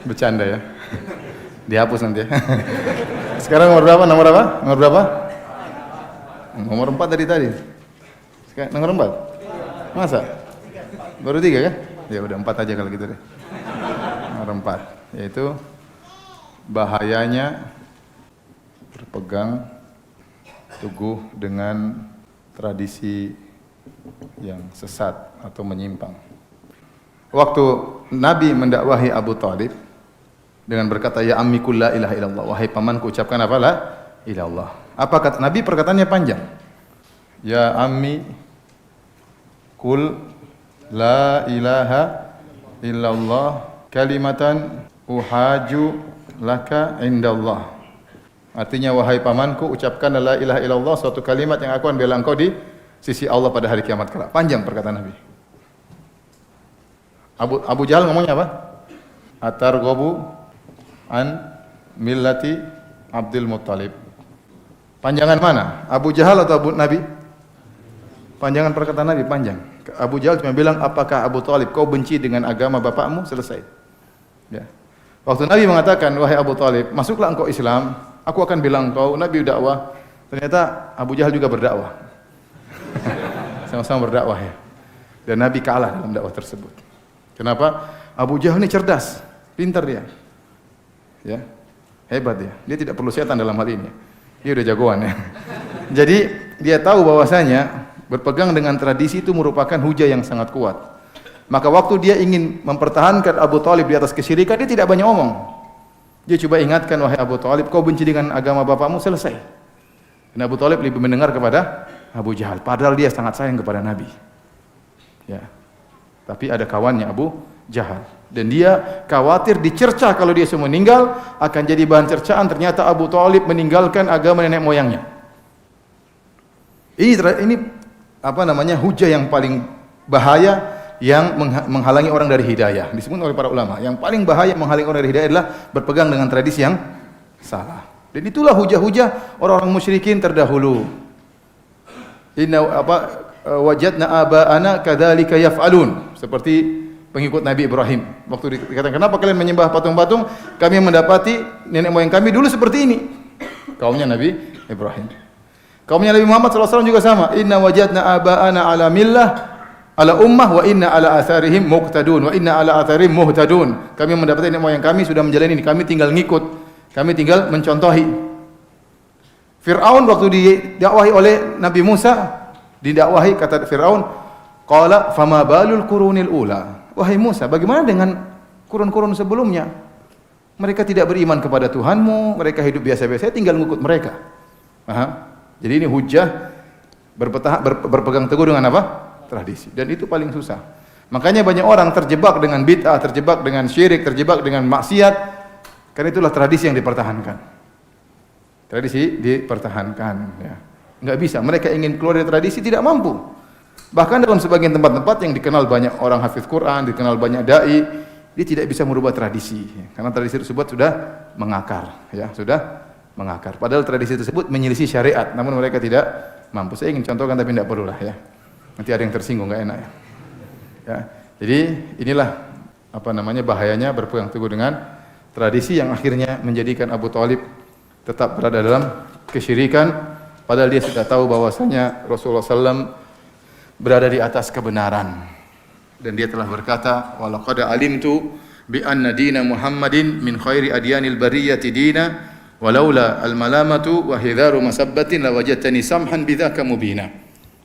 [SPEAKER 1] Bercanda ya. Dihapus nanti ya. Sekarang nomor berapa? Nomor apa? Nomor berapa? Nomor 4 dari tadi. Sekarang nomor 4? Masa? Baru 3 kan? Ya udah 4 aja kalau gitu deh. Nomor 4 yaitu bahayanya berpegang teguh dengan tradisi yang sesat atau menyimpang. Waktu Nabi mendakwahi Abu Thalib dengan berkata ya ammi qul la ilaha illallah, wahai pamanku ucapkan apa? La ilallah. Apa kata Nabi? Perkataannya panjang. Ya ammi qul la ilaha illallah kalimatan uhaju laka indallah. Artinya wahai pamanku ucapkan la ilaha illallah, suatu kalimat yang akan bela engkau di sisi Allah pada hari kiamat kelak. Panjang perkataan Nabi. Abu Jahal ngomongnya apa? Atarghabu an millati Abdul Muttalib. Panjangan mana? Abu Jahal atau Nabi? Panjangan perkataan Nabi panjang. Abu Jahal cuma bilang, apakah Abu Thalib kau benci dengan agama bapakmu? Selesai. Ya. Waktu Nabi mengatakan, wahai Abu Thalib, masuklah engkau Islam, aku akan bilang engkau Nabi dakwah. Ternyata Abu Jahal juga berdakwah. Sama-sama berdakwah ya. Dan Nabi kalah dalam dakwah tersebut. Kenapa? Abu Jahal ini cerdas, pintar dia. Ya, hebat dia. Dia tidak perlu setan dalam hal ini. Dia udah jagoan ya. Jadi dia tahu bahwasanya berpegang dengan tradisi itu merupakan hujah yang sangat kuat. Maka waktu dia ingin mempertahankan Abu Thalib di atas kesyirikan, dia tidak banyak omong. Dia coba ingatkan, wahai Abu Thalib, kau benci dengan agama bapakmu, selesai. Dan Abu Thalib lebih mendengar kepada Abu Jahal, padahal dia sangat sayang kepada Nabi. Ya. Tapi ada kawannya Abu Jahal. Dan dia khawatir dicercah kalau dia semua meninggal, akan jadi bahan cercaan. Ternyata Abu Thalib meninggalkan agama nenek moyangnya. Ini apa namanya, hujah yang paling bahaya yang menghalangi orang dari hidayah. Disebut oleh para ulama, yang paling bahaya menghalangi orang dari hidayah adalah berpegang dengan tradisi yang salah. Dan itulah hujah-hujah orang-orang musyrikin terdahulu. Inna wajadna aba'ana kadzalika yaf'alun. Seperti pengikut Nabi Ibrahim. Waktu dikatakan, kenapa kalian menyembah patung-patung? Kami mendapati nenek moyang kami dulu seperti ini. Kaumnya Nabi Ibrahim. Kaumnya Nabi Muhammad SAW juga sama. Inna wajadna aba'ana ala millah, ala ummah, wa inna ala atharihim muqtadun, wa inna ala atharihim muhtadun. Kami mendapati nenek moyang kami sudah menjalani ini, kami tinggal ngikut, kami tinggal mencontohi. Fir'aun waktu didakwahi oleh Nabi Musa, didakwahi kata Fir'aun, qala fama balul qurunil ula. Wahai Musa, bagaimana dengan kurun-kurun sebelumnya? Mereka tidak beriman kepada Tuhanmu, mereka hidup biasa-biasa, tinggal ngikut mereka. Aha. Jadi ini hujjah berpegang teguh dengan apa? Tradisi. Dan itu paling susah. Makanya banyak orang terjebak dengan bid'ah, terjebak dengan syirik, terjebak dengan maksiat, karena itulah tradisi yang dipertahankan. Tradisi dipertahankan, ya. Enggak bisa, mereka ingin keluar dari tradisi tidak mampu. Bahkan dalam sebagian tempat-tempat yang dikenal banyak orang hafiz Quran, dikenal banyak dai, dia tidak bisa merubah tradisi, karena tradisi tersebut sudah mengakar, ya, sudah mengakar. Padahal tradisi tersebut menyelisih syariat, namun mereka tidak mampu. Saya ingin contohkan tapi tidak perlulah, ya. Nanti ada yang tersinggung, enggak enak, ya. Ya. Jadi inilah apa namanya bahayanya berpegang teguh dengan tradisi yang akhirnya menjadikan Abu Thalib tetap berada dalam kesyirikan, padahal dia sudah tahu bahwasanya Rasulullah SAW berada di atas kebenaran. Dan dia telah berkata, walaqad alimtu bi anna dina Muhammadin min khairi adyanil bariyati dina walaula al-malamatu wa hidharu masabbatin lawajadtani samhan bidzaka mubina.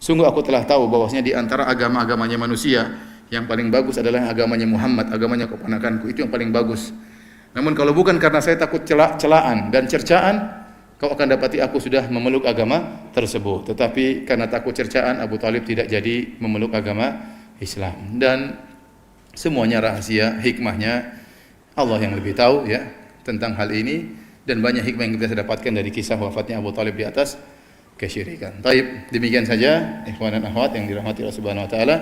[SPEAKER 1] Sungguh aku telah tahu bahwasanya di antara agama-agamanya manusia yang paling bagus adalah agamanya Muhammad, agamanya keponakanku, itu yang paling bagus. Namun kalau bukan karena saya takut celaan dan cercaan, kau akan dapati aku sudah memeluk agama tersebut. Tetapi karena takut cercaan, Abu Thalib tidak jadi memeluk agama Islam. Dan semuanya rahasia, hikmahnya Allah yang lebih tahu, ya, tentang hal ini. Dan banyak hikmah yang kita dapatkan dari kisah wafatnya Abu Thalib di atas kesyirikan. Baik, demikian saja ikhwan dan akhwat yang dirahmati Allah Subhanahu wa taala.